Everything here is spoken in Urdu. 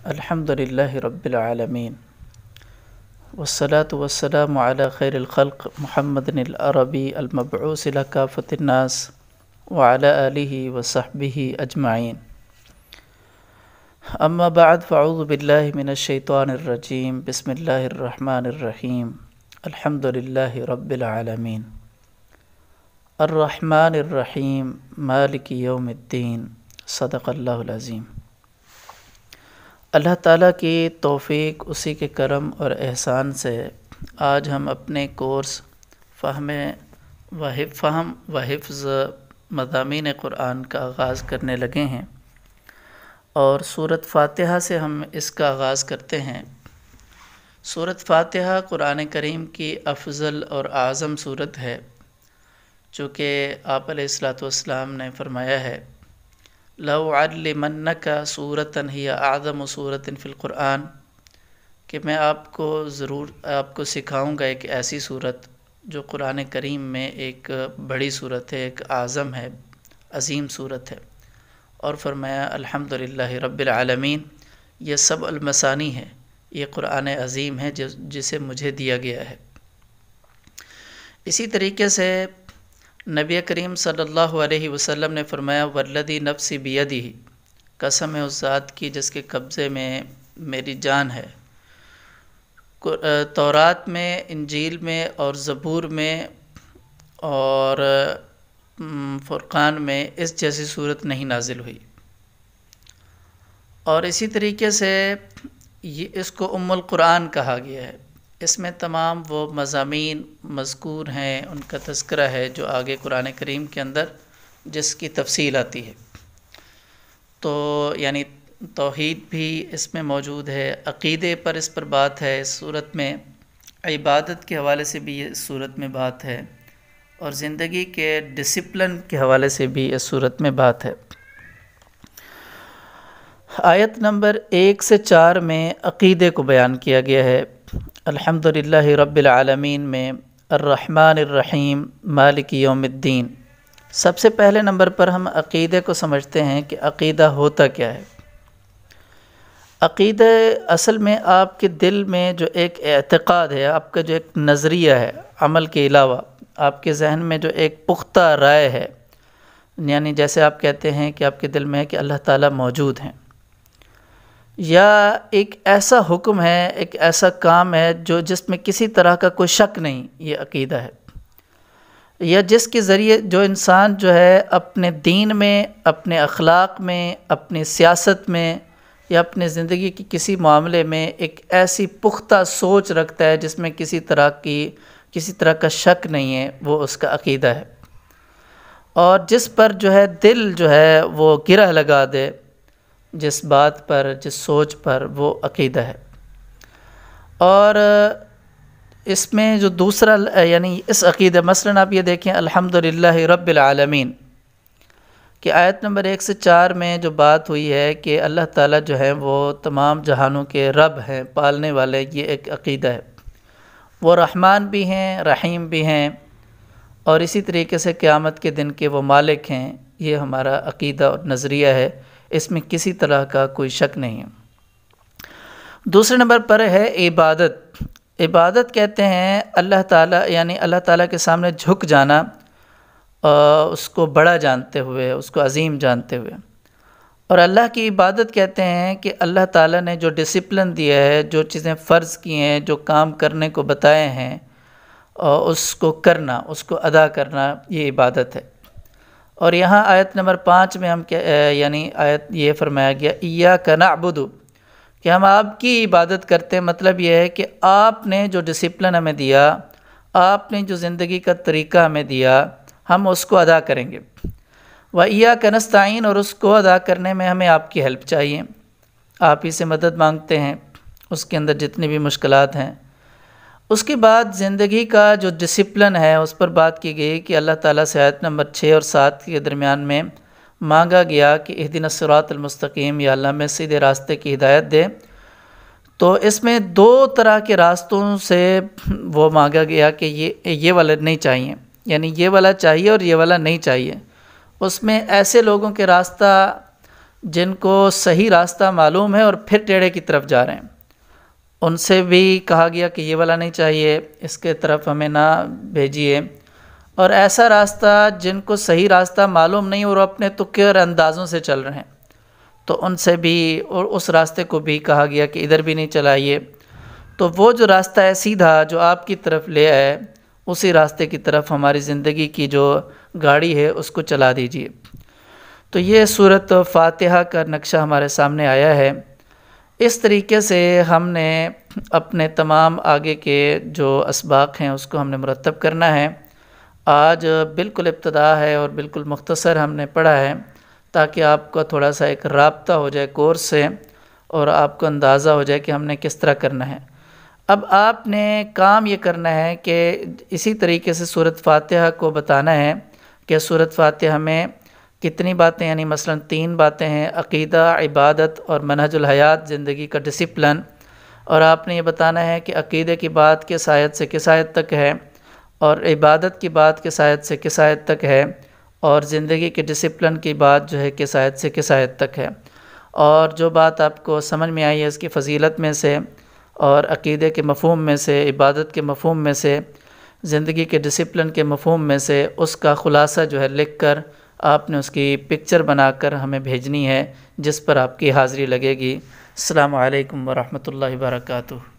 الحمد للہ رب العالمین والصلاة والسلام علی خیر الخلق محمد العربی المبعوث لکافۃ الناس وعلی آلہ وصحبہ اجمعین اما بعد فاعوذ باللہ من الشیطان الرجیم بسم اللہ الرحمن الرحیم الحمد للہ رب العالمین الرحمن الرحیم مالک یوم الدین صدق اللہ العظیم۔ اللہ تعالیٰ کی توفیق، اسی کے کرم اور احسان سے آج ہم اپنے کورس فہم و حفظ مضامین قرآن کا آغاز کرنے لگے ہیں، اور سورۃ فاتحہ سے ہم اس کا آغاز کرتے ہیں۔ سورۃ فاتحہ قرآن کریم کی افضل اور اعظم سورت ہے، چونکہ آپ علیہ الصلاۃ والسلام نے فرمایا ہے لَأُعَلِّمَنَّكَ سُورَةً هِيَ أَعْظَمُ سُورَةٍ فِي الْقُرْآنِ، کہ میں آپ کو سکھاؤں گا ایک ایسی صورت جو قرآن کریم میں ایک بڑی صورت ہے، ایک اعظم ہے، عظیم صورت ہے۔ اور فرمایا الحمدللہ رب العالمین، یہ سب المثانی ہے، یہ قرآن عظیم ہے جسے مجھے دیا گیا ہے۔ اسی طریقے سے نبی کریم صلی اللہ علیہ وسلم نے فرمایا والذی نفسی بیدہ، قسم ہے اس ذات کی جس کے قبضے میں میری جان ہے۔ تورات میں، انجیل میں اور زبور میں اور فرقان میں اس جیسی صورت نہیں نازل ہوئی۔ اور اسی طریقے سے اس کو ام القرآن کہا گیا ہے۔ اس میں تمام وہ مضامین مذکور ہیں، ان کا تذکرہ ہے جو آگے قرآن کریم کے اندر جس کی تفصیل آتی ہے۔ تو یعنی توحید بھی اس میں موجود ہے، عقیدے پر اس پر بات ہے اس صورت میں، عبادت کے حوالے سے بھی اس صورت میں بات ہے، اور زندگی کے ڈسپلن کے حوالے سے بھی اس صورت میں بات ہے۔ آیت نمبر 1 سے 4 میں عقیدے کو بیان کیا گیا ہے۔ الحمدللہ رب العالمین میں الرحمن الرحیم مالک یوم الدین۔ سب سے پہلے نمبر پر ہم عقیدے کو سمجھتے ہیں کہ عقیدہ ہوتا کیا ہے۔ عقیدہ اصل میں آپ کے دل میں جو ایک اعتقاد ہے، آپ کا جو ایک نظریہ ہے عمل کے علاوہ، آپ کے ذہن میں جو ایک پختہ رائے ہے، یعنی جیسے آپ کہتے ہیں کہ آپ کے دل میں ہے کہ اللہ تعالیٰ موجود ہیں، یا ایک ایسا حکم ہے، ایک ایسا کام ہے جس میں کسی طرح کا کوئی شک نہیں، یہ عقیدہ ہے، یا جس کے ذریعے جو انسان جو ہے اپنے دین میں، اپنے اخلاق میں، اپنی سیاست میں یا اپنے زندگی کی کسی معاملے میں ایک ایسی پختہ سوچ رکھتا ہے جس میں کسی طرح کا شک نہیں ہے، وہ اس کا عقیدہ ہے۔ اور جس پر جو ہے دل جو ہے وہ گرہ لگا دے، جس بات پر، جس سوچ پر، وہ عقیدہ ہے۔ اور اس میں جو دوسرا یعنی اس عقیدہ، مثلاً آپ یہ دیکھیں الحمدللہ رب العالمین کہ آیت نمبر 1 سے 4 میں جو بات ہوئی ہے کہ اللہ تعالیٰ جو ہے وہ تمام جہانوں کے رب ہیں، پالنے والے، یہ ایک عقیدہ ہے۔ وہ رحمان بھی ہیں، رحیم بھی ہیں، اور اسی طریقے سے قیامت کے دن کے وہ مالک ہیں، یہ ہمارا عقیدہ اور نظریہ ہے، اس میں کسی طرح کا کوئی شک نہیں ہے۔ دوسرے نمبر پر ہے عبادت۔ عبادت کہتے ہیں اللہ تعالیٰ، یعنی اللہ تعالیٰ کے سامنے جھک جانا، اس کو بڑا جانتے ہوئے، اس کو عظیم جانتے ہوئے۔ اور اللہ کی عبادت کہتے ہیں کہ اللہ تعالیٰ نے جو ڈسپلن دیا ہے، جو چیزیں فرض کی ہیں، جو کام کرنے کو بتائے ہیں، اس کو کرنا، اس کو ادا کرنا، یہ عبادت ہے۔ اور یہاں آیت نمبر 5 میں ہم یعنی آیت یہ فرمایا گیا ایاک نعبد، کہ ہم آپ کی عبادت کرتے ہیں۔ مطلب یہ ہے کہ آپ نے جو ڈسپلن ہمیں دیا، آپ نے جو زندگی کا طریقہ ہمیں دیا، ہم اس کو ادا کریں گے۔ وَإِيَّاكَ نَسْتَعِينُ، اور اس کو ادا کرنے میں ہمیں آپ کی ہیلپ چاہیے، آپ ہی سے مدد مانگتے ہیں اس کے اندر جتنی بھی مشکلات ہیں۔ اس کے بعد زندگی کا جو ڈسپلن ہے اس پر بات کی گئی کہ اللہ تعالیٰ سے آیت نمبر 6 اور 7 کے درمیان میں مانگا گیا کہ اہدنا الصراط المستقیم، یا اللہ میں سیدھے راستے کی ہدایت دے۔ تو اس میں 2 طرح کے راستوں سے وہ مانگا گیا کہ یہ والا نہیں چاہیے، یعنی یہ والا چاہیے اور یہ والا نہیں چاہیے۔ اس میں ایسے لوگوں کے راستہ جن کو صحیح راستہ معلوم ہے اور پھر ٹیڑھے کی طرف جا رہے ہیں، ان سے بھی کہا گیا کہ یہ والا نہیں چاہیے، اس کے طرف ہمیں نہ بھیجیے۔ اور ایسا راستہ جن کو صحیح راستہ معلوم نہیں اور اپنے تکے اور اندازوں سے چل رہے ہیں، تو ان سے بھی اور اس راستے کو بھی کہا گیا کہ ادھر بھی نہیں چلائیے۔ تو وہ جو راستہ ہے سیدھا جو آپ کی طرف لے آئے، اسی راستے کی طرف ہماری زندگی کی جو گاڑی ہے اس کو چلا دیجیے۔ تو یہ سورۃ فاتحہ کا نقشہ ہمارے سامنے آیا ہے۔ اس طریقے سے ہم نے اپنے تمام آگے کے جو اسباق ہیں اس کو ہم نے مرتب کرنا ہے۔ آج بالکل ابتدا ہے اور بالکل مختصر ہم نے پڑھا ہے، تاکہ آپ کو تھوڑا سا ایک رابطہ ہو جائے کورس سے اور آپ کو اندازہ ہو جائے کہ ہم نے کس طرح کرنا ہے۔ اب آپ نے کام یہ کرنا ہے کہ اسی طریقے سے سورۃ فاتحہ کو بتانا ہے کہ سورۃ فاتحہ میں کتنی باتیں، یعنی مثلا 3 باتیں ہیں: عقیدہ، عبادت اور منہج الحیات، زندگی کا ڈسپلن۔ اور آپ نے یہ بتانا ہے کہ عقیدے کی بات کس آیت سے کس آیت تک ہے، اور عبادت کی بات کس آیت سے کس آیت تک ہے، اور زندگی کے ڈسپلن کی بات جو ہے کس آیت سے کس آیت تک ہے۔ اور جو بات آپ کو سمجھ میں آئی ہے اس کی فضیلت میں سے اور عقیدے کے مفہوم میں سے، عبادت کے مفہوم میں سے، زندگی کے ڈسپلن کے مفہوم میں سے، اس کا خلاصہ جو ہے لکھ کر آپ نے اس کی پکچر بنا کر ہمیں بھیجنی ہے، جس پر آپ کی حاضری لگے گی۔ السلام علیکم ورحمۃ اللہ وبرکاتہ۔